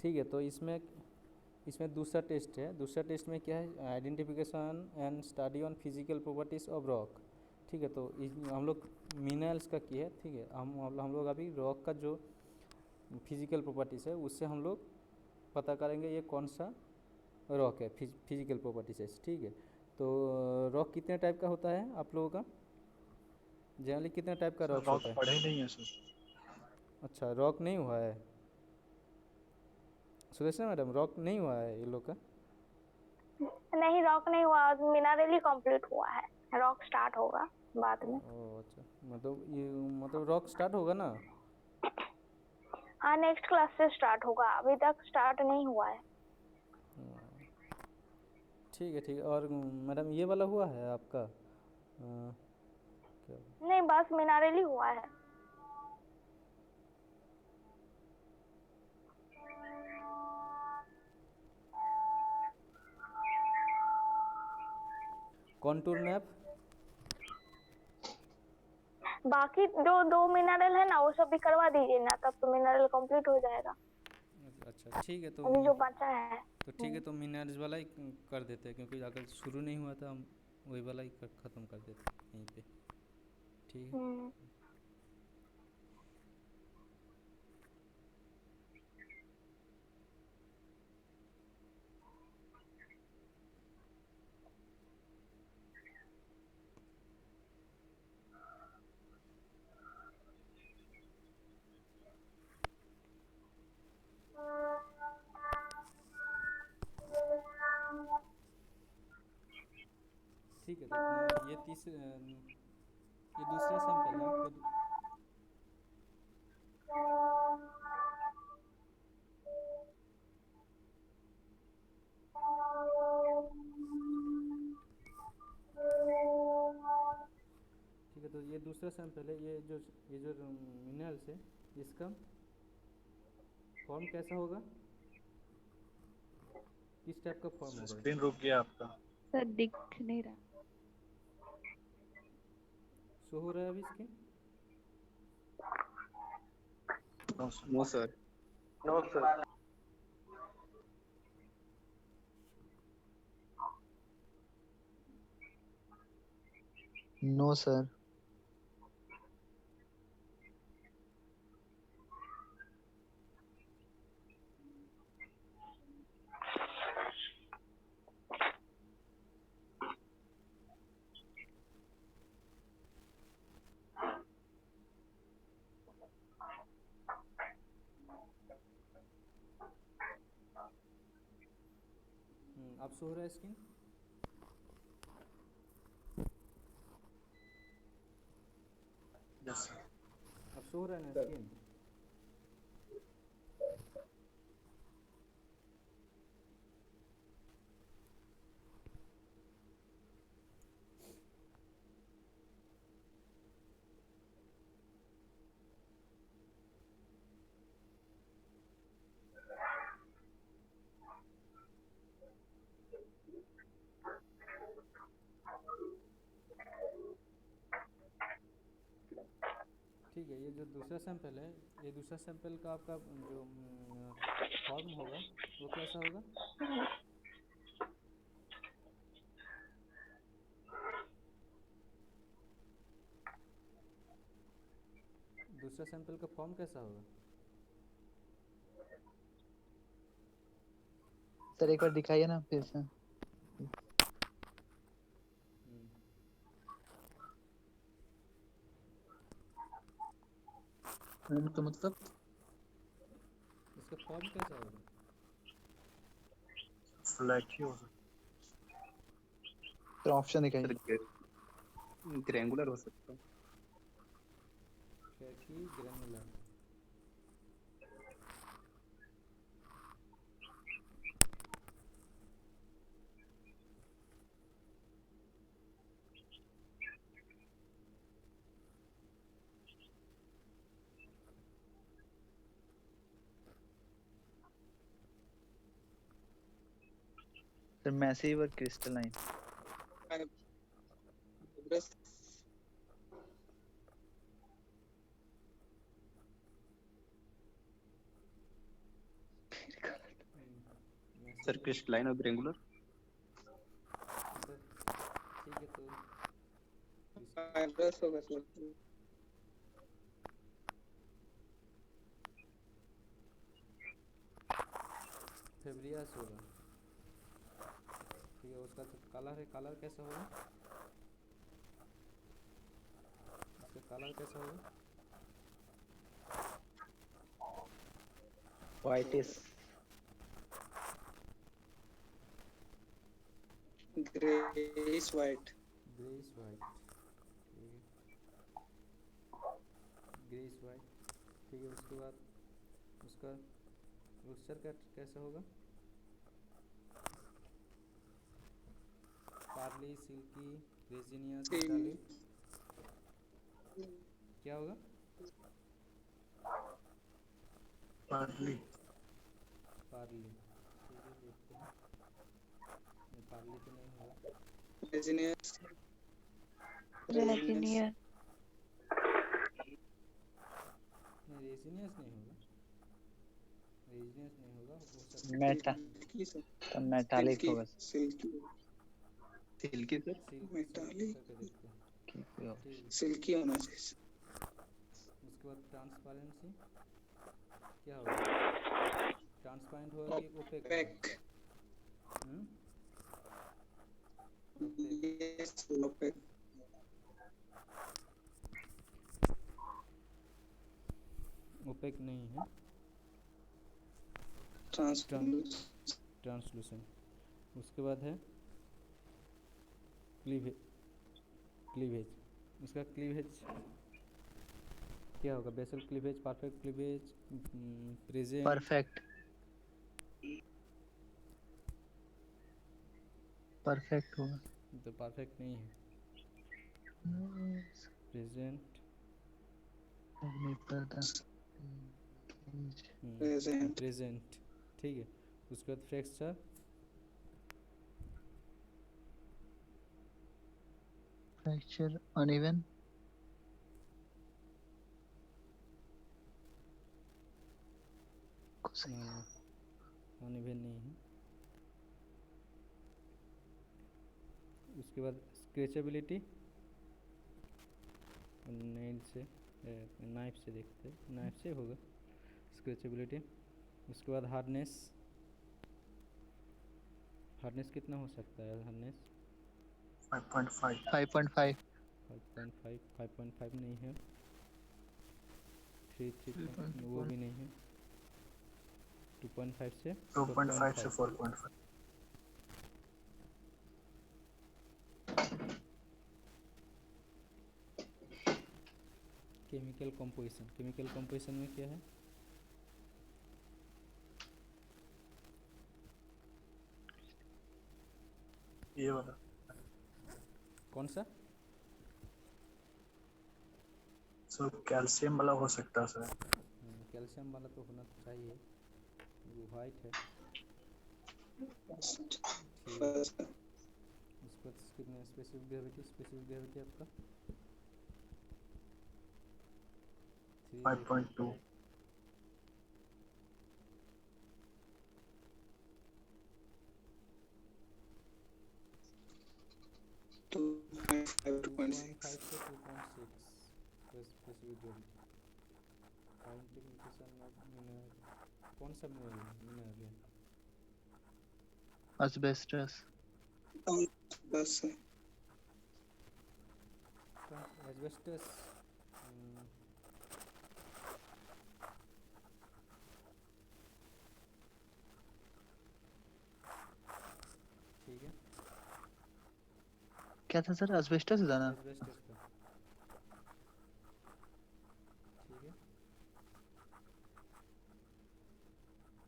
ठीक है, तो इसमें इसमें दूसरा टेस्ट है। दूसरा टेस्ट में क्या है, identification and study on physical properties of rock. ठीक है, तो हम लोग मिनरल्स का किए, ठीक है। हम लोग अभी रॉक का जो फिजिकल प्रॉपर्टीज़ है उससे हम लोग पता करेंगे ये कौन सा रॉक है, फिजिकल प्रॉपर्टी से। ठीक है, तो रॉक कितने टाइप का होता है आप लोगों का, जनरली कितने टाइप का सर रॉक्स रॉक होता है? पढ़े नहीं है सर। अच्छा, रॉक नहीं हुआ है सुरेशा मैडम, रॉक नहीं हुआ है ये लोग का? नहीं, रॉक नहीं हुआ, मिनरल कंप्लीट हुआ है, रॉक स्टार्ट होगा बाद में। ओह अच्छा, मतलब ये मतलब रॉक स्टार्ट होगा ना? हाँ, नेक्स्ट क्लास से स्टार्ट होगा, अभी तक स्टार्ट नहीं हुआ है। ठीक है ठीक है। और मैडम ये वाला हुआ है आपका क्या? नहीं, बस मिनरल ही हुआ है। Contour map? बाकी जो दो मिनरल है ना वो सब भी करवा दीजिए ना, तब तो मिनरल कंप्लीट हो जाएगा। अच्छा ठीक है, तो अभी जो बचा है। तो ठीक है, तो मिनरल्स वाला ही कर देते हैं, क्योंकि अगर शुरू नहीं हुआ था हम वही वाला ही ख़त्म कर देते हैं यहीं पे। ठीक है। हम्म। ठीक है, तो ये दूसरा सैंपल है तो ठीक है, तो ये दूसरा सैंपल है। ये जो मिनरल्स है इसका फॉर्म कैसा होगा, किस टाइप का फॉर्म होगा? स्क्रीन रुक गया आपका। सर दिख नहीं रहा। शो हो रहा है अभी screen? No sir. No sir. No sir. अब शो हो रहा है स्क्रीन? Yes sir. अब शो हो रहा है ना स्क्रीन? ठीक है, ये जो दूसरा सैंपल है, ये दूसरा सैंपल का आपका जो फॉर्म होगा वो कैसा होगा? दूसरा सैंपल का फॉर्म कैसा होगा? सर एक बार दिखाइए ना फिर से। तो मतलब इसका फॉर्म कैसा होगा? फ्लैट ही हो सकता सर ऑप्शन दिखाइए। है। ग्रेंगुलर हो सकता है। Fatty granular. सर मैसिव और क्रिस्टलाइन। सर क्रिस्टलाइन और ग्रेंगुलर। सर ठीक है, तो फाइब्रस होगा सर। फेब्रियस होगा। ठीक है, उसका जो कलर है, कलर कैसा होगा? इसका कलर कैसा होगा? Whitish. Greyish white. Greyish white. ठीक है, ग्रेइश वाइट। ठीक है, उसके बाद उसका मिक्सचर कैसा होगा? Pearly, silky, resinous, metallic. क्या होगा? पार्ली। पार्ली। ठीक है, देखते हैं। नहीं, पार्ली तो नहीं होगा। रेजिनियस। रेजिनियर। नहीं, रेजिनियस नहीं होगा। रेजिनियस नहीं होगा, हो सकता मेटा सिल्की सर। तो मेटालिक सिल्की होगा। Silky silky sir. Silk metallic करके देखते हैं। ठीक है। ठीक है, सिल्की होना चाहिए। उसके बाद ट्रांसपेरेंसी क्या होगा? ट्रांसपेरेंट होगा कि ओपेक होगा? Opaque. Opaque. Yes opaque. Opaque नहीं है, ट्रांसलूसेंट। उसके बाद है क्लीवेज। क्लीवेज, उसका क्लीवेज क्या होगा? Basal cleavage, perfect cleavage, present. Perfect. Perfect होगा। तो परफेक्ट नहीं है, प्रेजेंट। प्रेजेंट। प्रेजेंट। ठीक है, उसके बाद फ्रैक्चर। Fracture uneven. अनइवन नहीं है। उसके बाद स्क्रैचेबिलिटी, नेल से, नाइफ से देखते हैं, नाइफ से होगा स्क्रैचेबिलिटी। उसके बाद हार्डनेस। हार्डनेस कितना हो सकता है? हार्डनेस 5.5। 5.5। 5.5। 5.5 नहीं है। 3 वो भी नहीं है। 2.5 से 2.5 से 4.5। Chemical composition. केमिकल कंपोजिशन में क्या है? ये वाला कौन सा? सर कैल्शियम वाला हो सकता है सर। कैल्शियम वाला तो होना चाहिए, वो वाइट है। ठीक है, उसके बाद कितने स्पेसिफिक ग्रेविटी? स्पेसिफिक ग्रेविटी आपका 5.2। तो 5.6 से 2.6 specific gravity. Identification of mineral, कौन सा मिनरल है? asbestos। बस एस्बेस्टस। ठीक है, क्या था सर? asbestos था ना? एस्बेस्टस का। ठीक है,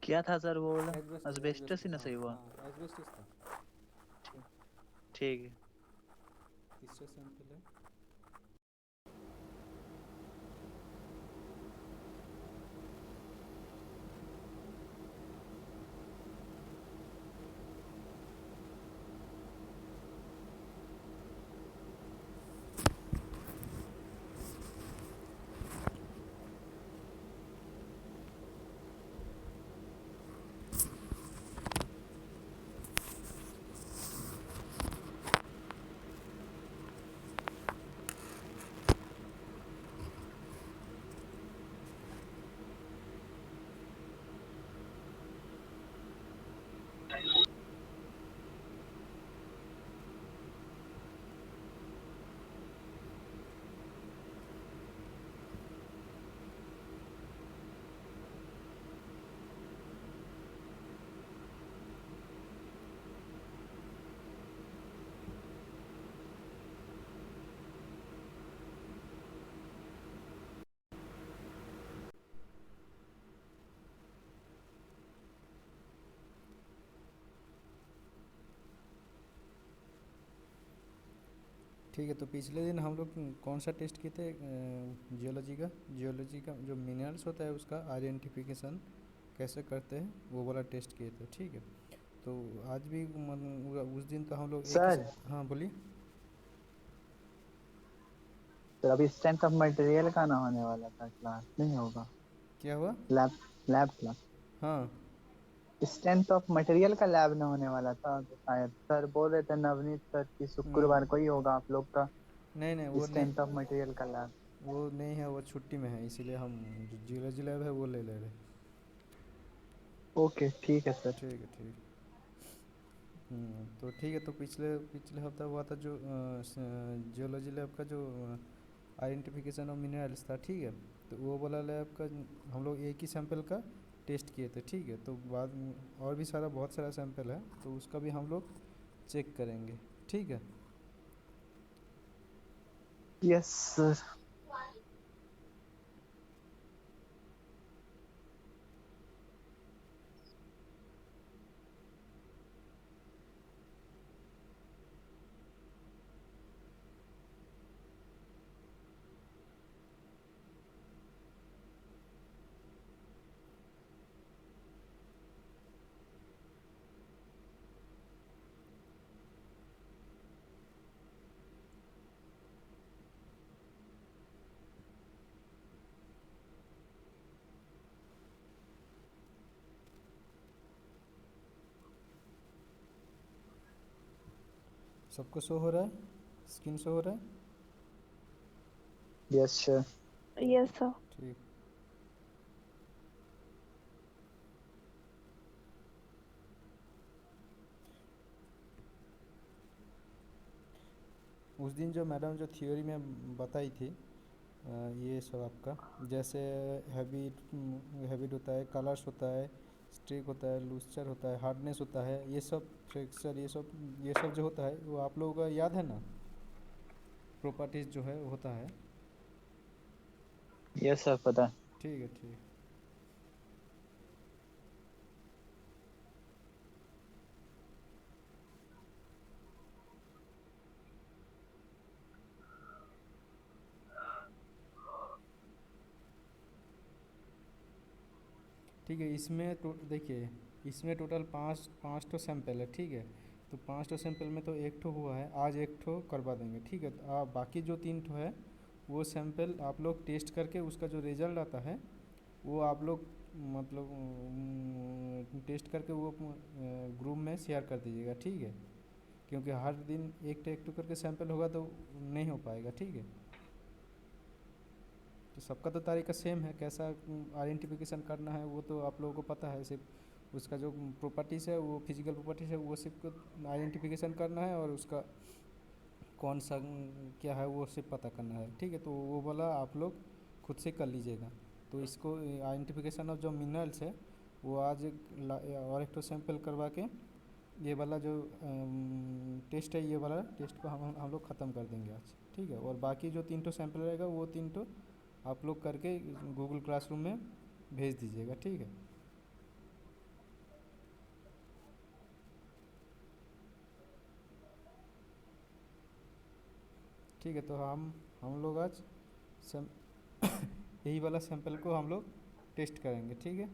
क्या था सर वो वाला? एस्बेस्टस। asbestos ही ना सही हुआ। हाँ, एस्बेस्टस था। ठीक है। तीसरा सैंपल है। ठीक है, तो पिछले दिन हम लोग कौन सा टेस्ट किए थे? जियोलॉजी का जो मिनरल्स होता है उसका आइडेंटिफिकेशन कैसे करते हैं वो वाला टेस्ट किए थे। ठीक है, तो आज भी उस दिन तो हम लोग एक ही सर हाँ बोलिए। तो अभी स्ट्रेंथ ऑफ मटेरियल का ना होने वाला था, क्लास नहीं होगा? क्या हुआ? लैब लैब क्लास हाँ स्ट्रेंथ ऑफ मटेरियल का लैब ना होने वाला था, तो शायद सर बोल रहे थे नवनीत सर कि शुक्रवार को ही होगा आप लोग का नहीं नहीं वो नहीं, स्ट्रेंथ ऑफ मटेरियल का लैब। वो नहीं है, वो छुट्टी में है, इसीलिए हम जो जियोलॉजी लैब है वो ले ले रहे। ओके ठीक है सर। ठीक है ठीक। तो ठीक है, तो पिछले पिछले हफ्ता हुआ था जो जियोलॉजी लैब का जो आइडेंटिफिकेशन ऑफ मिनरल्स था। ठीक है, तो वो वाला लैब का हम लोग एक ही सैंपल का टेस्ट किए थे। ठीक है, तो बाद में और भी बहुत सारा सैंपल है, तो उसका भी हम लोग चेक करेंगे। ठीक है, यस सर। सबको शो हो रहा है? स्क्रीन शो हो रहा है? Yes sir. Yes sir. ठीक। उस दिन जो मैडम जो थ्योरी में बताई थी ये सब आपका जैसे हैबिट होता है, कलर्स होता है, स्ट्रिक होता है, लूस्चर होता है, हार्डनेस होता है, ये सब फ्रैक्चर, ये सब जो होता है वो आप लोगों का याद है ना? प्रॉपर्टीज जो है वो होता है। यस सर पता है। ठीक है ठीक। ठीक है, इसमें तो देखिए इसमें टोटल पाँच पाँच ठो सैंपल है। ठीक है, तो पाँच ठो सैंपल में तो एक ठो हुआ है, आज एक ठो करवा देंगे। ठीक है, तो बाकी जो तीन ठो है वो सैंपल आप लोग टेस्ट करके उसका जो रिज़ल्ट आता है वो आप लोग मतलब टेस्ट करके वो ग्रुप में शेयर कर दीजिएगा। ठीक है, क्योंकि हर दिन एक टू करके सैंपल होगा तो नहीं हो पाएगा। ठीक है, तो सबका तो तरीका सेम है, कैसा आइडेंटिफिकेशन करना है वो तो आप लोगों को पता है। सिर्फ उसका जो प्रॉपर्टीज़ है वो फिजिकल प्रॉपर्टीज़ है वो सिर्फ आइडेंटिफिकेशन करना है और उसका कौन सा क्या है वो सिर्फ पता करना है। ठीक है, तो वो वाला आप लोग खुद से कर लीजिएगा। तो इसको आइडेंटिफिकेशन ऑफ जो मिनरल्स है वो आज और एक तो सैंपल करवा के ये वाला जो टेस्ट है ये वाला टेस्ट को हम लोग ख़त्म कर देंगे आज। ठीक है, और बाकी जो तीन सैंपल रहेगा वो तीन आप लोग करके गूगल क्लासरूम में भेज दीजिएगा। ठीक है, ठीक है, तो हम लोग आज यही वाला सैंपल को हम लोग टेस्ट करेंगे। ठीक है,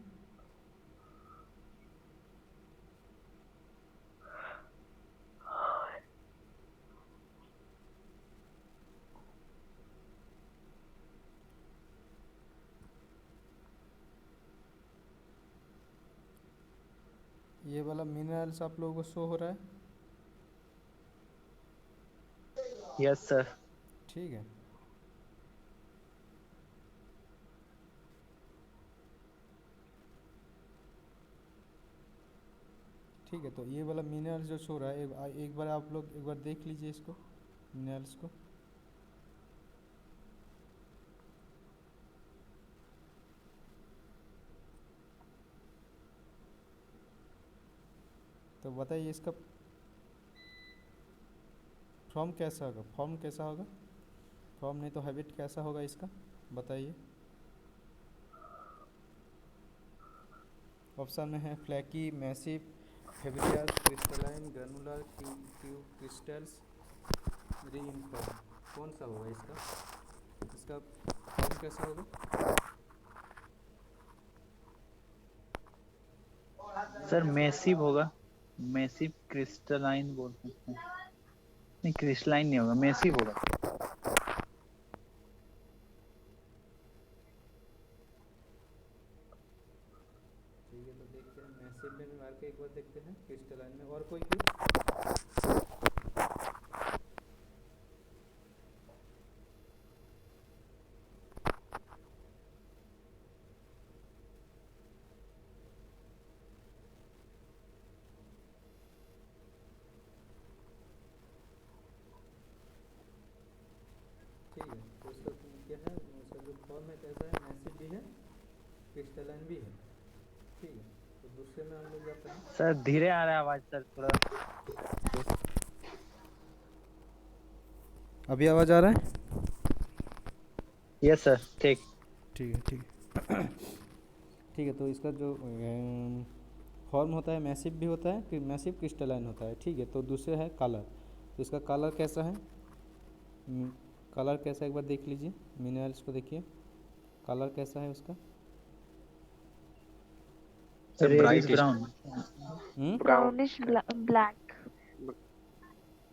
ये वाला मिनरल्स आप लोगों को शो हो रहा है? Yes sir. ठीक है, ठीक है, तो ये वाला मिनरल्स जो शो रहा है एक बार आप लोग एक बार देख लीजिए इसको, मिनरल्स को। तो बताइए इसका फॉर्म कैसा होगा? फॉर्म नहीं तो हैबिट कैसा होगा इसका, बताइए। ऑप्शन में है फ्लैकी, मैसिव, हेविलियस, crystalline, granular, tube crystals, reniform कौन सा होगा इसका? इसका फॉर्म कैसा होगा? सर मैसिव होगा, मैसिव क्रिस्टलाइन बोल सकते हैं। नहीं क्रिस्टलाइन नहीं होगा, मैसिव होगा। ठीक है, तो देखते हैं मैसिव में भी मार के एक बार देखते हैं, क्रिस्टलाइन में और कोई क्लू? ठीक है, तो इसका क्या है, इसका जो फॉर्म है कैसा है, मैसिव भी है, क्रिस्टलाइन भी है। ठीक है, तो दूसरे में हम लोग जाते हैं। सर धीरे आ रहा है आवाज सर थोड़ा। अभी आवाज़ आ रहा है? यस सर ठीक। ठीक है, ठीक है। ठीक है, तो इसका जो फॉर्म होता है मैसिव भी होता है, मैसिव क्रिस्टलाइन होता है। ठीक है, तो दूसरा है कलर। तो इसका कलर कैसा है? कलर कैसा, एक बार देख लीजिए, मिनरल्स को देखिए, कलर कैसा है उसका? Reddish brown, brownish black.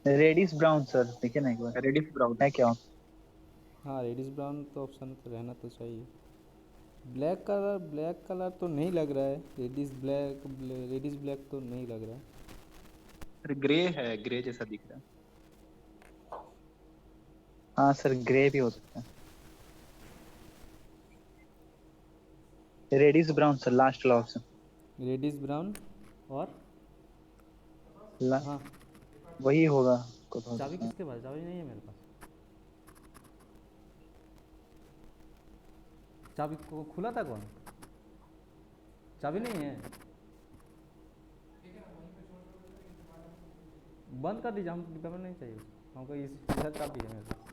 Reddish brown sir देखिए ना एक बार। रेडिश ब्राउन है क्या? हाँ, रेडिश ब्राउन तो ऑप्शन तो रहना तो चाहिए। ब्लैक कलर तो नहीं लग रहा है, रेडिश ब्लैक तो नहीं लग रहा है। ग्रे है, ग्रे जैसा दिख रहा है। हाँ सर ग्रे भी हो सकता है। रेडिश ब्राउन सर लास्ट वाला ऑप्शन। रेडिश ब्राउन और हाँ, वही होगा। चाबी किसके पास? चाबी नहीं है मेरे पास। चाबी को खुला था कौन? चाबी नहीं है, बंद कर दीजिए, हम डिब्बा में नहीं चाहिए हमको, इधर चाबी है मेरे पास।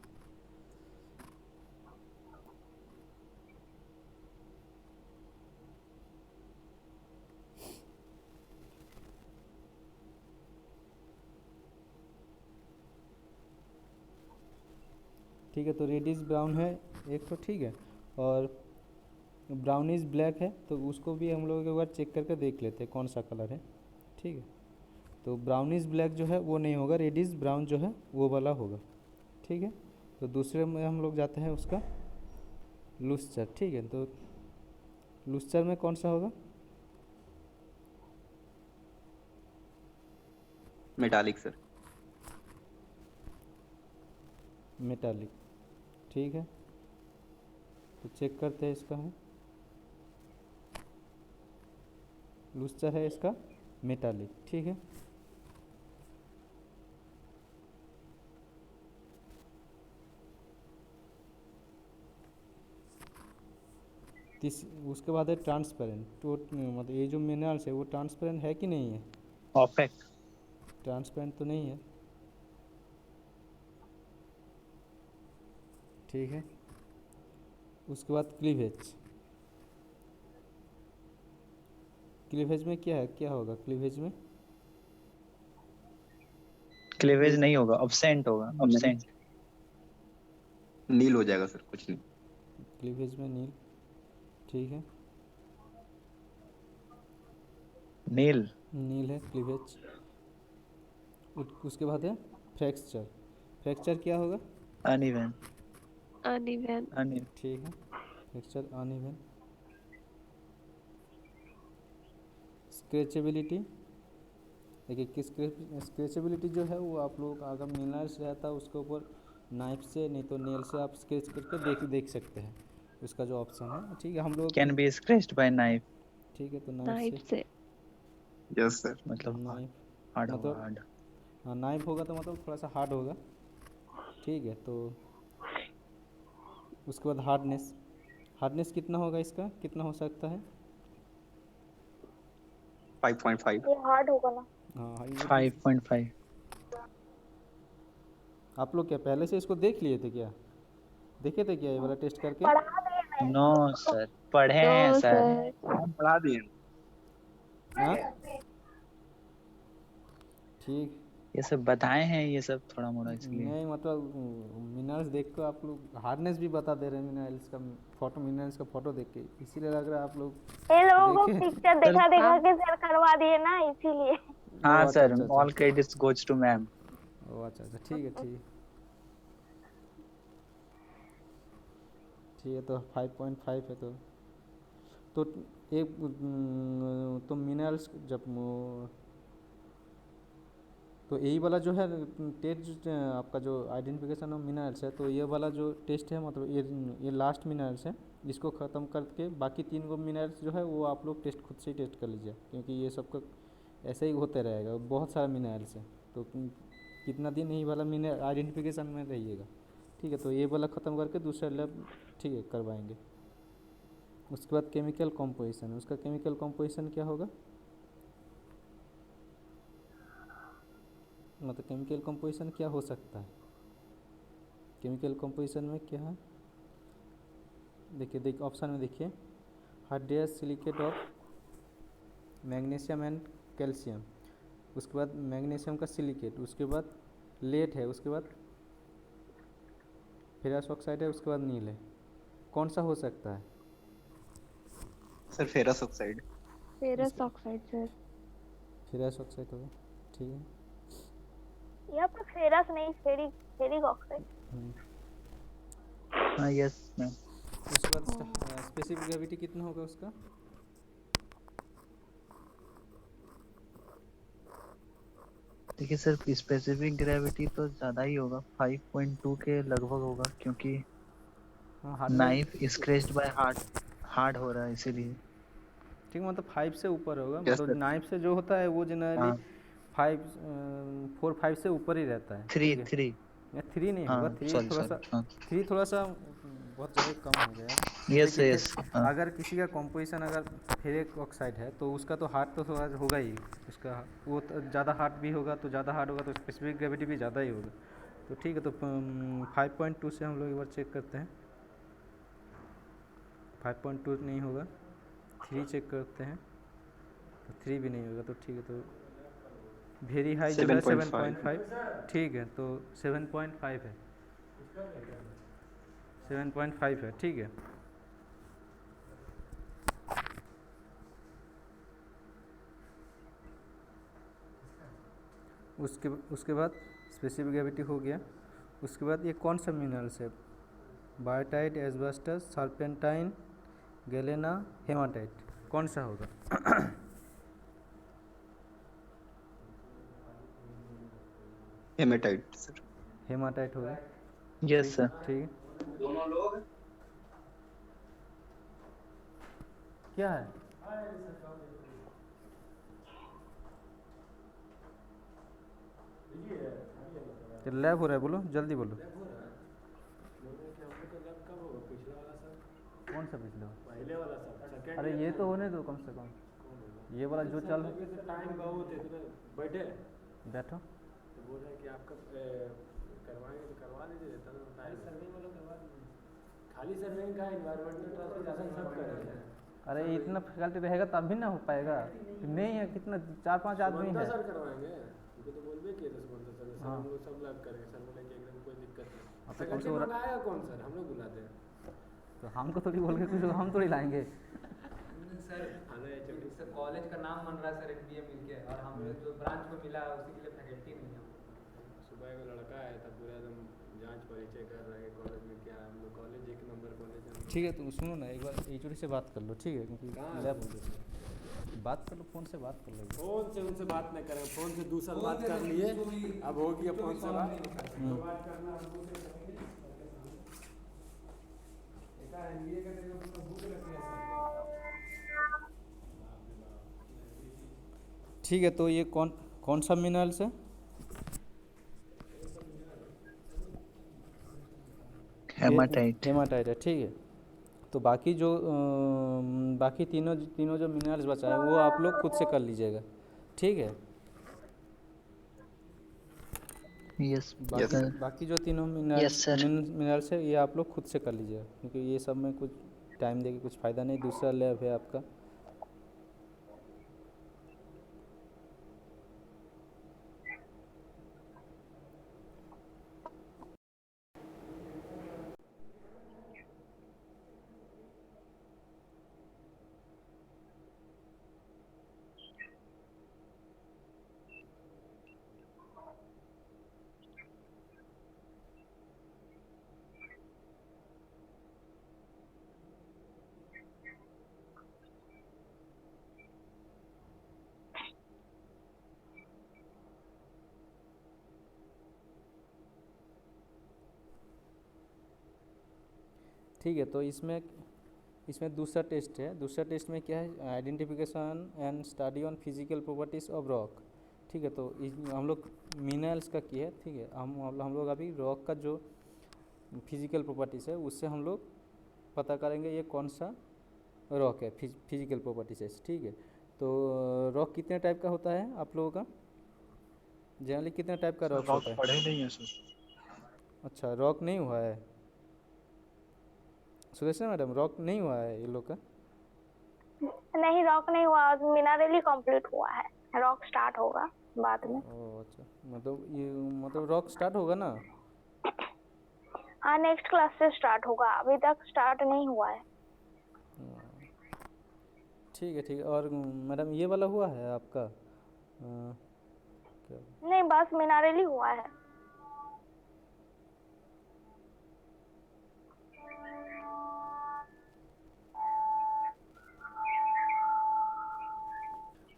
ठीक है, तो रेडिश ब्राउन है एक तो, ठीक है, और ब्राउनिश ब्लैक है, तो उसको भी हम लोग एक बार चेक करके देख लेते हैं कौन सा कलर है। ठीक है, तो ब्राउनिश ब्लैक जो है वो नहीं होगा, रेडिश ब्राउन जो है वो वाला होगा। ठीक है, तो दूसरे में हम लोग जाते हैं उसका लूस्टर। ठीक है, तो लूस्टर में कौन सा होगा? Metallic sir. मेटालिक। ठीक है, तो चेक करते हैं इसका है, लूस्टर है इसका मेटालिक। ठीक है, उसके बाद है ट्रांसपेरेंट। तो मतलब ये जो मिनरल्स है वो ट्रांसपेरेंट है कि नहीं है? ऑपेक। ट्रांसपेरेंट तो नहीं है। ठीक है, उसके बाद क्लीवेज। क्लीवेज में क्या है, क्या होगा क्लीवेज में? क्लीवेज नहीं होगा, अब्सेंट होगा, अब्सेंट। नील हो जाएगा सर, कुछ नहीं। क्लीवेज में नील। ठीक है, नील नील है क्लीवेज। उसके बाद है फ्रैक्चर। फ्रैक्चर क्या होगा? अनइवन। अनइवन। अनइवन। ठीक है, फ्रैक्चर अनइवन। स्क्रैचेबिलिटी, देखिए किस स्क्रैचेबिलिटी जो है वो आप लोग अगर मिनरल्स रहता है उसके ऊपर नाइफ से नहीं तो नेल से आप स्क्रैच करके देख सकते हैं, उसका जो ऑप्शन है। ठीक है, हम लोग can be scratched by knife. ठीक है, तो नाइफ नाइफ से। Yes sir. मतलब नाइफ हार्ड होगा, मतलब हार्ड। हाँ, नाइफ होगा तो मतलब थोड़ा सा हार्ड होगा। ठीक है, तो उसके बाद हार्डनेस। हार्डनेस कितना होगा इसका, कितना हो सकता है? 5.5। ये हार्ड होगा ना? हाँ, 5.5। आप लोग क्या पहले से इसको देख लिए थे क्या, देखे थे क्या ये वाला टेस्ट करके? पढ़ा दिए मैं। नो सर पढ़े हैं नो सर। सर। हम पढ़ा दिए। हाँ, ठीक। ये सब बताए हैं ये सब थोड़ा मोड़ा इसलिए। नहीं मतलब मिनरल्स देख कर आप लोग हार्डनेस भी बता दे रहे हैं मिनरल्स का फोटो, मिनरल्स का फोटो देख के, इसीलिए लग रहा है आप लोग ये लोगों को देखे। पिक्चर देखा देखा के सर करवा दिए ना, इसीलिए। हाँ अच्छा सर, अच्छा अच्छा। All credits goes to ma'am. ओ अच्छा अच्छा, ठीक है ठीक है ठीक है। तो 5.5 है तो एक तो मिनरल्स जब तो यही वाला जो है टेस्ट आपका जो आइडेंटिफिकेशन ऑफ मिनरल्स है, तो ये वाला जो टेस्ट है मतलब ये लास्ट मिनरल्स है, इसको ख़त्म करके बाकी 3 गो मिनरल्स जो है वो आप लोग टेस्ट खुद से ही टेस्ट कर लीजिए, क्योंकि ये सबका ऐसे ही होते रहेगा, बहुत सारा मिनरल्स है। तो कितना दिन यही वाला मिनरल आइडेंटिफिकेशन में रहिएगा, ठीक है। तो ये वाला ख़त्म करके दूसरा लैब ठीक है करवाएंगे। उसके बाद केमिकल कॉम्पोजिशन, उसका केमिकल कॉम्पोजिशन क्या होगा, मतलब केमिकल कंपोजिशन क्या हो सकता है। केमिकल कंपोजिशन में क्या है, देखिए ऑप्शन में देखिए, hydrous silicate of magnesium and calcium, उसके बाद मैग्नीशियम का सिलिकेट, उसके बाद लेड है, उसके बाद फेरस ऑक्साइड है, उसके बाद नील है। कौन सा हो सकता है sir ferrous oxide. Ferrous oxide sir. Ferrous oxide होगा, ठीक है। यहाँ पर फेरस नहीं, फेरिक ऑक्साइड। हाँ यस मैम। उसके बाद स्पेसिफिक ग्रेविटी कितना होगा उसका, देखिए सर स्पेसिफिक ग्रेविटी तो ज़्यादा ही होगा, 5.2 के लगभग होगा, क्योंकि हाँ नाइफ स्क्रैच्ड बाय हार्ड हो रहा है इसीलिए। ठीक, मतलब 5 से ऊपर होगा, यस मतलब सर। नाइफ से जो होता है वो जनरली हाँ 4-5 से ऊपर ही रहता है, ठीक है। 3 या 3 नहीं होगा, हाँ सॉरी सॉरी हाँ। 3 थोड़ा सा बहुत ज़्यादा कम हो गया है। यस देखिए यस हाँ। अगर किसी का कॉम्पोजिशन अगर फेरिक ऑक्साइड है तो उसका तो हार्ड तो थोड़ा होगा ही, उसका वो ज़्यादा हार्ड भी होगा, तो ज़्यादा हार्ड होगा तो स्पेसिफिक ग्रेविटी भी ज़्यादा ही होगा। तो ठीक है, तो 5.2 से हम लोग एक बार चेक करते हैं। 5.2 नहीं होगा, 3 चेक करते हैं, तो 3 भी नहीं होगा, तो ठीक है। तो वेरी हाई जो है 7.5, ठीक है, तो 7.5 है, 7.5 है, ठीक है। उसके बाद स्पेसिफिक ग्रेविटी हो गया। उसके बाद ये कौन सा मिनरल्स है, biotite, asbestos, serpentine, galena, haematite, कौन सा होगा हेमेटाइट सर। हेमाटाइट होगा, यस सर। ठीक है। दोनों लोग क्या है लैब हो रहा है, बोलो जल्दी बोलो। कौन सा पिछला, पहले वाला सर, अरे ये तो होने दो कम से कम, ये वाला जो चल टाइम बहुत है, तो बैठे बैठो। तो बोल रहे हैं कि आपका करवाएंगे तो करवा लीजिए, सर्वे वाला करवा दीजिए, खाली सर्वे का एनवायरमेंटल ट्रांसपोर्टेशन सब करेंगे। अरे इतना फैकल्टी रहेगा तब भी ना हो पाएगा, नहीं है कितना 4-5 आदमी है। सर करवाएंगे, उनको तो बोल भी किए थे सुमंता सर, सर हाँ। हम लोग सब लैब करेंगे, सर बोले कि एकदम कोई दिक्कत नहीं। अब तो कौन फैकल्टी से हो रहा, मंगाएगा कौन सर, हम लोग बुलाते हैं तो हमको थोड़ी बोल के कुछ हम थोड़ी लाएंगे। सर। सर कॉलेज का नाम बन रहा है सर, एनबीए मिलके, और हम लोग जो ब्रांच को मिला है उसी के लिए फैकल्टी नहीं है। सुबह का लड़का है तब पूरा एकदम जांच परिचय कर रहा है कॉलेज में क्या है, हम लोग कॉलेज एक नंबर कॉलेज है। ठीक है, तुम सुनो ना, एक बार एचओडी से बात कर लो, ठीक है, क्योंकि कहाँ लैब हो गई, बात कर लो, फ़ोन से बात कर लो। फोन से उनसे बात नहीं करेंगे, फोन से दूसरा बात कर लिए, अब हो गया फोन से बात करना हमको से करेंगे। ऐसा एनबीए का देखो तो भूख लगती है सर। ठीक है, तो ये कौन सा मिनरल्स है, हेमाटाइट। हेमाटाइट है, ठीक है। तो बाकी जो बाकी तीनों जो मिनरल्स बचा है वो आप लोग खुद से कर लीजिएगा, ठीक है। यस बाकी जो तीनों Yes, sir. मिनरल्स है ये आप लोग खुद से कर लीजिएगा, क्योंकि ये सब में कुछ टाइम देके कुछ फ़ायदा नहीं, दूसरा लैब है आपका। ठीक है, तो इसमें इसमें दूसरा टेस्ट है। दूसरा टेस्ट में क्या है, identification and study on physical properties of rock. ठीक है, तो हम लोग मिनरल्स का किए, ठीक है। हम लोग अभी रॉक का जो फिजिकल प्रॉपर्टीज़ है उससे हम लोग पता करेंगे ये कौन सा रॉक है, फिजिकल प्रॉपर्टीज है, ठीक है। तो रॉक कितने टाइप का होता है आप लोगों का, जनरली कितने टाइप का रॉक रॉक होता है? पढ़े नहीं है सर। अच्छा, रॉक नहीं हुआ है सुरेशा मैडम, रॉक नहीं हुआ है ये लोग का? नहीं रॉक नहीं हुआ, मिनरली कंप्लीट हुआ है, रॉक स्टार्ट होगा बाद में। ओह अच्छा, मतलब रॉक स्टार्ट होगा ना? हाँ नेक्स्ट क्लास से स्टार्ट होगा, अभी तक स्टार्ट नहीं हुआ है। ठीक है ठीक है। और मैडम ये वाला हुआ है आपका क्या? नहीं बस मिनरली हुआ है।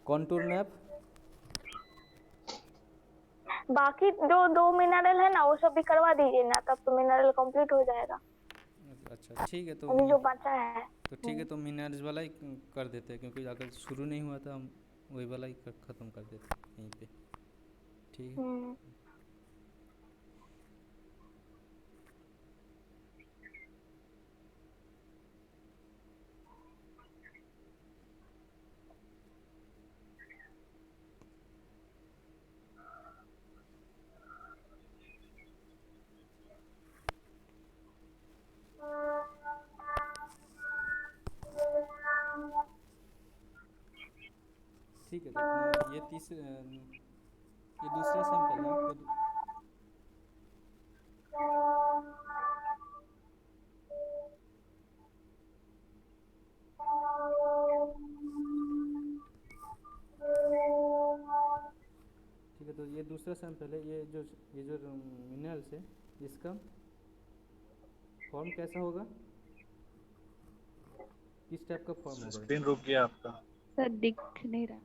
Contour map? बाकी जो 2 मिनरल है ना वो सब भी करवा दीजिए ना, तब तो मिनरल कंप्लीट हो जाएगा। अच्छा ठीक है, तो अभी जो बचा है। तो ठीक है, तो मिनरल्स वाला ही कर देते हैं, क्योंकि अगर शुरू नहीं हुआ था हम वही वाला ही ख़त्म कर देते हैं यहीं पे, ठीक है। ठीक है, तो ये दूसरा सैंपल है आपका। ठीक है, तो ये दूसरा सैंपल है। ये जो मिनरल्स है इसका फॉर्म कैसा होगा, किस टाइप का फॉर्म होगा? स्क्रीन रुक गया आपका। सर दिख नहीं रहा।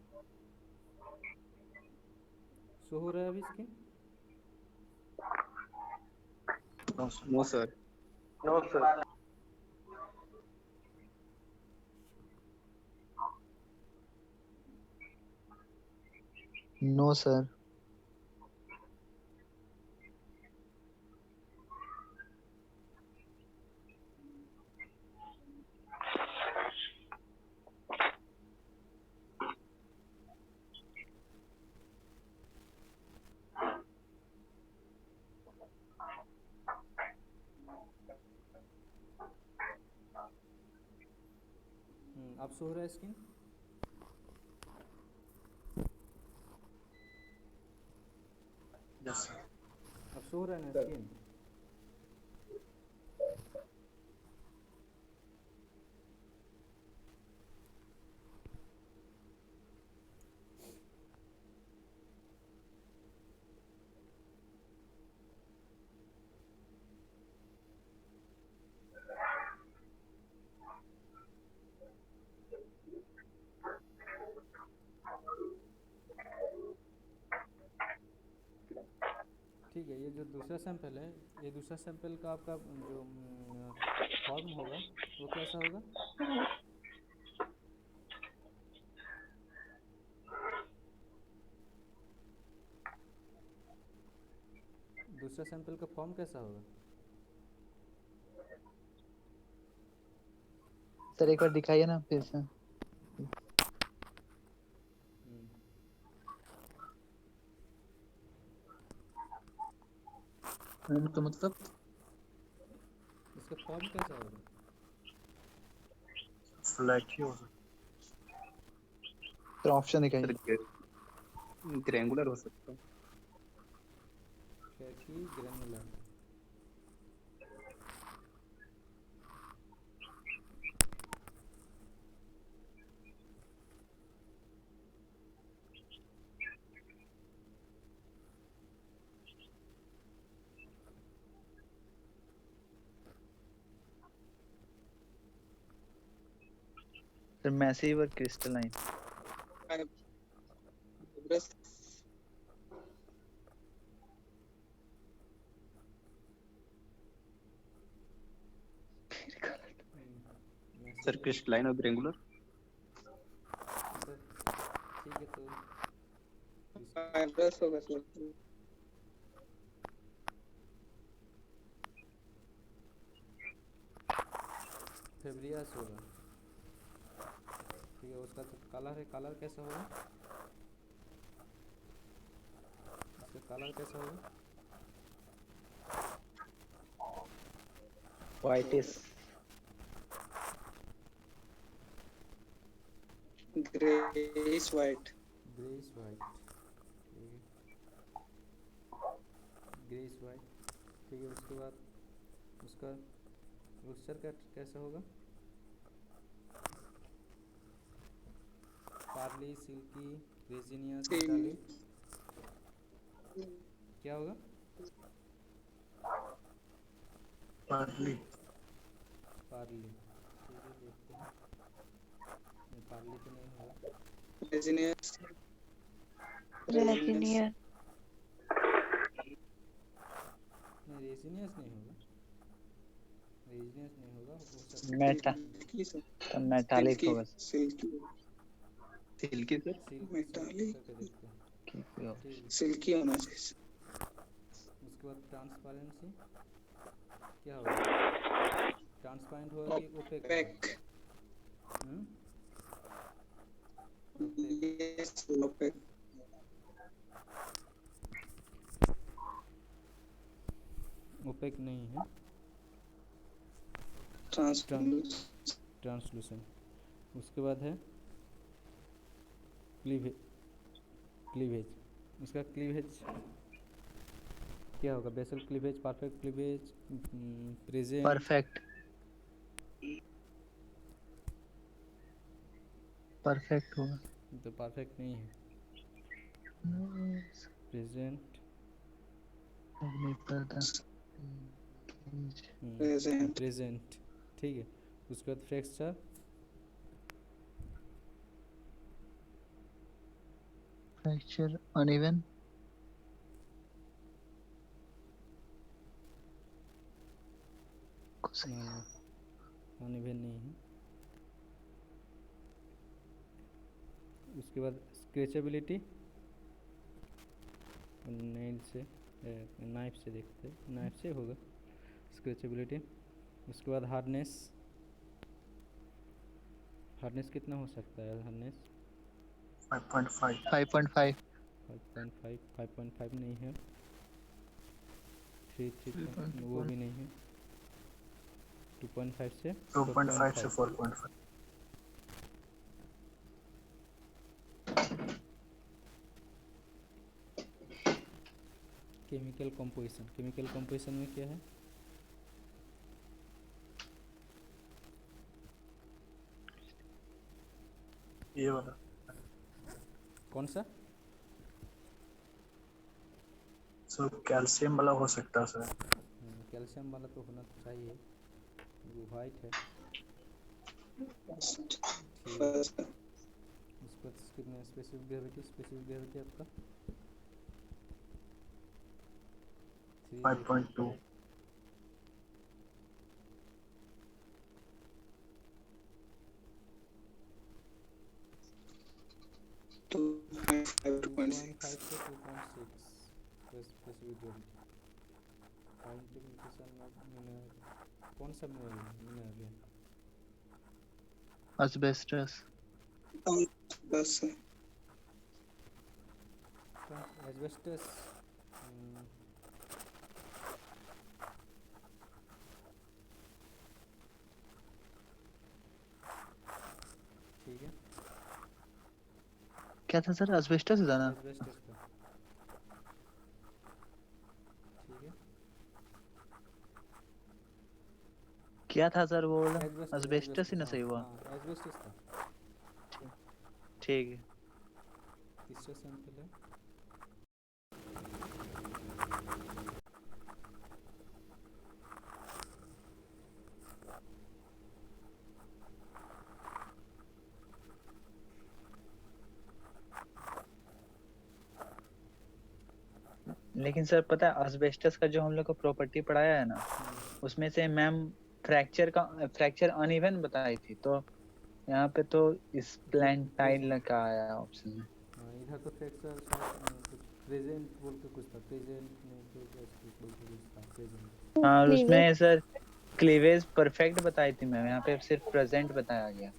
शो हो रहा है अभी screen? No sir. No sir. अब शो हो रहा है स्क्रीन? Yes sir. अब शो हो रहा है ना स्क्रीन? ठीक है, ये जो दूसरा सैंपल है, ये दूसरा सैंपल का आपका जो फॉर्म होगा वो कैसा होगा? दूसरा सैंपल का फॉर्म कैसा होगा? सर एक बार दिखाइए ना फिर से। तो मतलब इसका फॉर्म कैसा होगा? फ्लैट ही हो सकता सर ऑप्शन दिखाइए। ग्रेंगुलर हो सकता है। Fatty granular. सर मैसिव और क्रिस्टलाइन। सर क्रिस्टलाइन और ग्रेंगुलर। सर ठीक है, तो फाइब्रस होगा सर। फेब्रियस होगा। ठीक है, उसका तो कलर है, कलर कैसा होगा? इसका कलर कैसा होगा? Whitish. Greyish white. Greyish white. ठीक है, ग्रेइश वाइट। ठीक है, उसके बाद उसका मिक्सचर कैसा होगा? Pearly, silky, resinous, metallic. क्या होगा? पार्ली। पार्ली। ठीक है, देखते हैं। नहीं, पार्ली तो नहीं होगा। रेजिनियस। रेजिनियर। नहीं, रेजिनियस नहीं होगा। रेजिनियस नहीं होगा, हो सकता मेटा सिल्की सर। तो मेटालिक होगा। Silky. Silky sir. Silk metallic. करके देखते हैं। ठीक है, सिल्की होना चाहिए। उसके बाद ट्रांसपेरेंसी क्या होगा? ट्रांसपेरेंट होगा कि opaque? Opaque. Yes opaque. Opaque नहीं है। ट्रांसलूसेंट। उसके बाद है क्लीवेज। उसका क्लीवेज क्या होगा? Basal cleavage, perfect cleavage, present. Perfect होगा। तो परफेक्ट नहीं है। प्रेजेंट। प्रेजेंट। ठीक है, उसके बाद फ्रैक्चर। Fracture uneven. अनइवन नहीं है। उसके बाद स्क्रैचेबिलिटी, नेल से नाइफ से देखते हैं, नाइफ से होगा स्क्रैचेबिलिटी। उसके बाद हार्डनेस। हार्डनेस कितना हो सकता है? हार्डनेस 5.5। 5.5। 5.5 नहीं है। 3 वो भी नहीं है। 2.5 से 2.5 से 4.5। Chemical composition. केमिकल कंपोजिशन में क्या है? ये वाला कौन सा? सर कैल्शियम वाला हो सकता है सर। कैल्शियम वाला तो होना चाहिए, वो वाइट है। ठीक है, उसको कितने स्पेसिफिक ग्रेविटी आपका 5.2। तो 5.6 से 2.6 स्पेसिफिक ग्रेविटी। कौन सा मिनरल है? asbestos। बस एस्बेस्टस। ठीक है, क्या था सर? asbestos था ना? एस्बेस्टस का। ठीक है, क्या था सर वो वाला? asbestos ही ना सही हुआ। हाँ, एस्बेस्टस था। ठीक है। तीसरा सैंपल है। लेकिन सर पता है asbestos का जो हम लोग को प्रॉपर्टी पढ़ाया है ना, उसमें से मैम फ्रैक्चर अनइवन बताई थी, तो यहाँ पे तो स्प्लैंटाइल का आया ऑप्शन में। हाँ, इधर तो फ्रैक्चर कुछ प्रेजेंट बोल के कुछ था, प्रेजेंट नहीं प्रोग्रेस बोल के कुछ था, प्रेजेंट। हाँ, और उसमें सर क्लीवेज परफेक्ट बताई थी मैम, यहाँ पे सिर्फ प्रेजेंट बताया गया।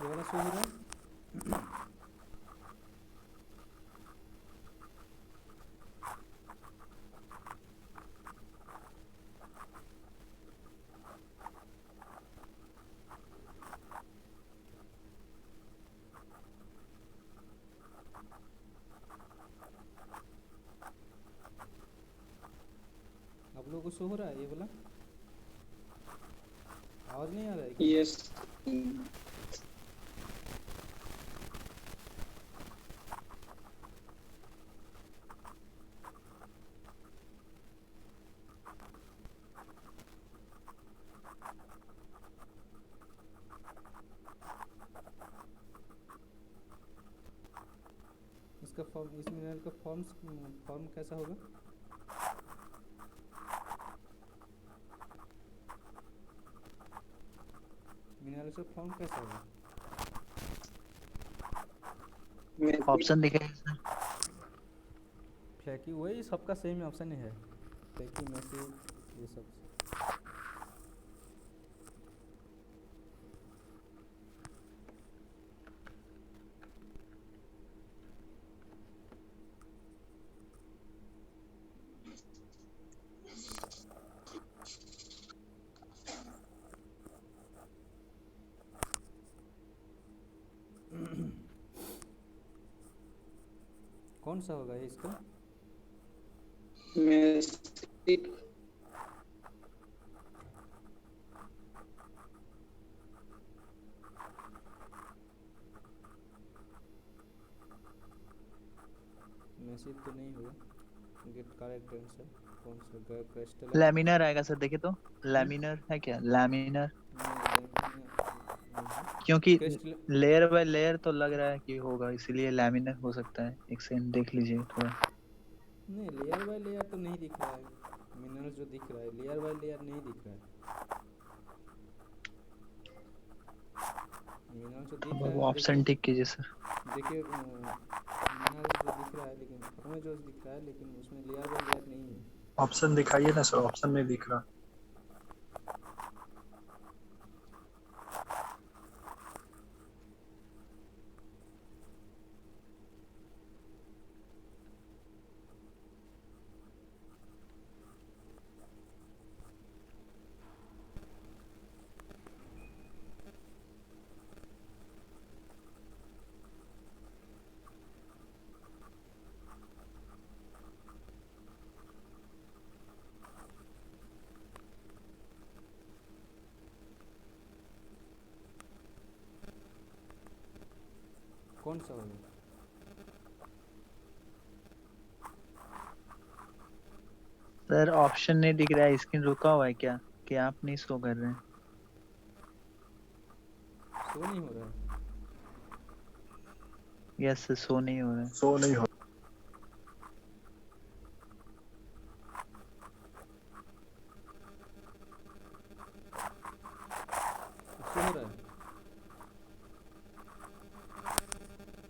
ये वाला सही हो रहा है? आप लोगों को शो हो रहा है ये वाला? आवाज नहीं आ रहा है क्या? यस इसका फॉर्म, इस मिनरल का फॉर्म कैसा होगा? मिनरल का फॉर्म कैसा होगा? ऑप्शन दिखाइए सर। फ्लैकी, वही सबका सेम ऑप्शन ही है, फ्लैकी मैसी ये सब। कौन सा होगा ये इसका? मेसी मैसी तो नहीं होगा। Get correct answer. कौन सा? क्रिस्टल लैमिनर आएगा सर, देखिए तो लैमिनर है क्या? लैमिनर, क्योंकि लेयर बाय लेयर तो लग रहा है कि होगा, इसीलिए लैमिनर हो सकता है। एक सेकंड देख लीजिए थोड़ा। नहीं, लेयर बाय लेयर तो नहीं दिख रहा है। मिनरल जो दिख रहा है लेयर बाय लेयर नहीं दिख रहा है। मिनरल जो दिख रहा है, ऑप्शन टिक कीजिए सर। देखिए मिनरल जो दिख रहा है, लेकिन हमें जो दिख रहा है, लेकिन उसमें लेयर बाय लेयर नहीं है। ऑप्शन दिखाइए ना सर, ऑप्शन नहीं दिख रहा। कौन सा होगा? सर ऑप्शन नहीं दिख रहा है, स्क्रीन रुका हुआ है क्या? कि आप नहीं शो कर रहे हैं? शो नहीं हो रहा है। यस सर, शो नहीं हो रहा है। शो नहीं हो। शो हो रहा है।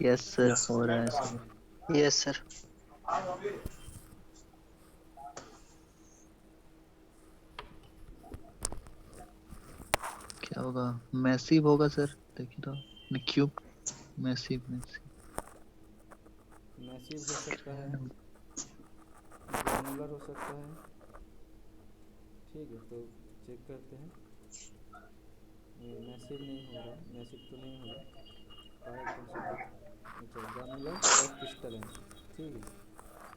Yes sir, Yes. हो रहा है सर। Yes sir. क्या होगा? मैसिव होगा सर, देखिए तो। क्यूब मैसिव मैसिव हो सकता है, ग्रानुलर हो सकता है। ठीक है, तो चेक करते हैं। मैसिव नहीं हो रहा, मैसिव तो नहीं हो रहा, पाया कंसिस्टेंट। अच्छा, ग्रानुलर और क्रिस्टलाइन। ठीक है,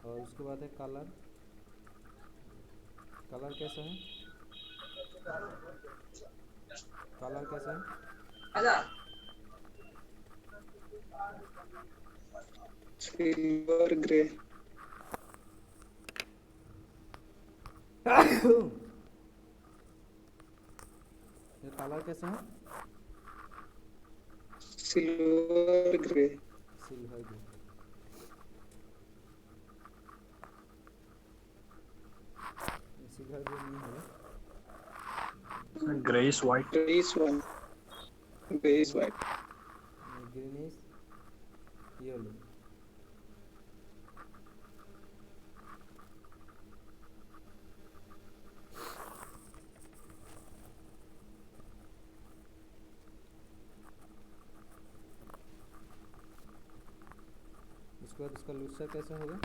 और उसके बाद है कलर। कलर कैसा है? कलर कैसा है? Silver grey. ये कलर कैसा है? Silver grey. Silver grey. Silver grey नहीं है, greyish white. Greyish white. Greyish white. Greenish yellow. उसके बाद इसका लूसर कैसा होगा?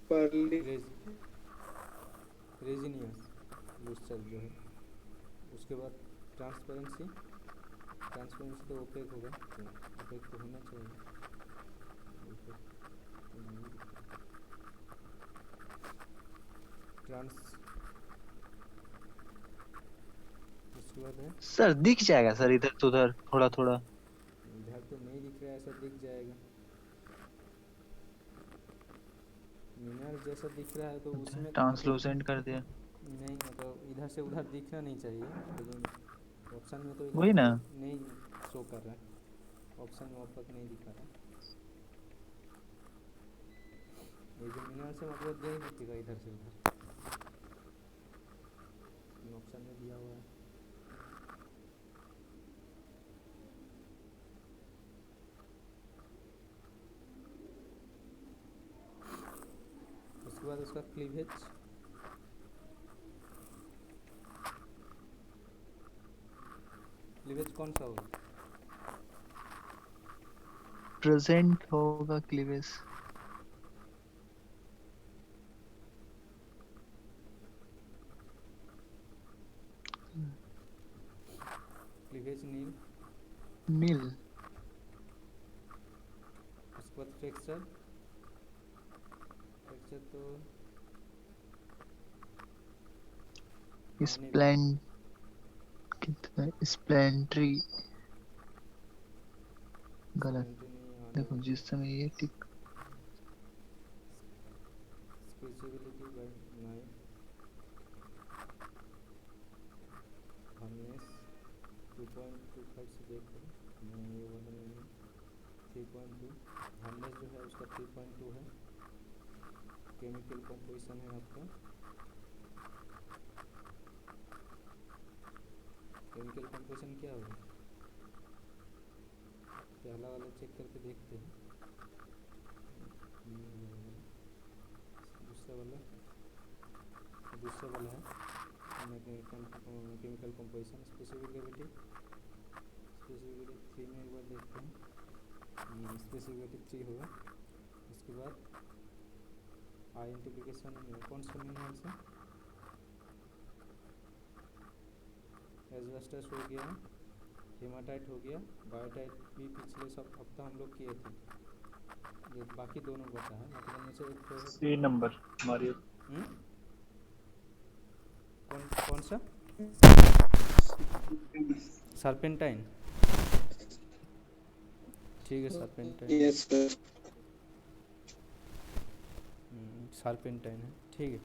पर्ली। रेजिनियस लूसर जो है। उसके बाद ट्रांसपेरेंसी। ट्रांसपेरेंसी तो ओपेक होगा, तो ओपेक तो होना चाहिए। ओपेक तो नहीं दिखता। ट्रांस उसके बाद है, सर दिख जाएगा सर इधर तो उधर थोड़ा थोड़ा। इधर तो नहीं दिख रहा है, ऐसा दिख जाएगा। मिनरल जैसा दिख रहा है तो उसमें ट्रांसलूसेंट कर दिया। नहीं, मतलब इधर से उधर दिखना नहीं चाहिए, लेकिन ऑप्शन में तो इधर वही ना। नहीं शो कर रहा है। ऑप्शन में अब तक नहीं दिखा रहा। ये जो मिनरल से मतलब नहीं दिखेगा इधर से उधर, ऑप्शन में दिया हुआ है। उसके बाद उसका क्लीवेज। क्लीवेज कौन सा होगा? प्रेजेंट होगा क्लीवेज। क्लीवेज नील। नील। उसके बाद फ्रैक्चर। फ्रैक्चर तो स्प्लेंट कितना स्प्लेंट्री गलत। देखो जिस समय ये टिक स्केचेबिलिटी बाय नाइफ। हार्डनेस 2.25 से देखो, नहीं ये वाला नहीं है। 3.2 हार्डनेस जो है उसका 3.2 है। केमिकल कंपोजिशन है आपका, केमिकल कंपोजिशन क्या होगा? पहला वाला चेक करके देखते हैं। दूसरा वाला है केमिकल कंपोजिशन। स्पेसिफिक ग्रेविटी 3 में एक बार देखते हैं। स्पेसिफिक 3 होगा। उसके बाद आइडेंटिफिकेशन कौन सा मिनरल्स है? एस्बेस्टस हो गया, हेमाटाइट हो गया, बायोटाइट भी पिछले सब हफ्ता हम लोग किए थे। ये बाकी दोनों बता है, मतलब में से एक तो सी नंबर मारियो। कौन सा? सर्पेंटाइन। ठीक है, सर्पेंटाइन। Yes sir. सर्पेंटाइन है, ठीक है।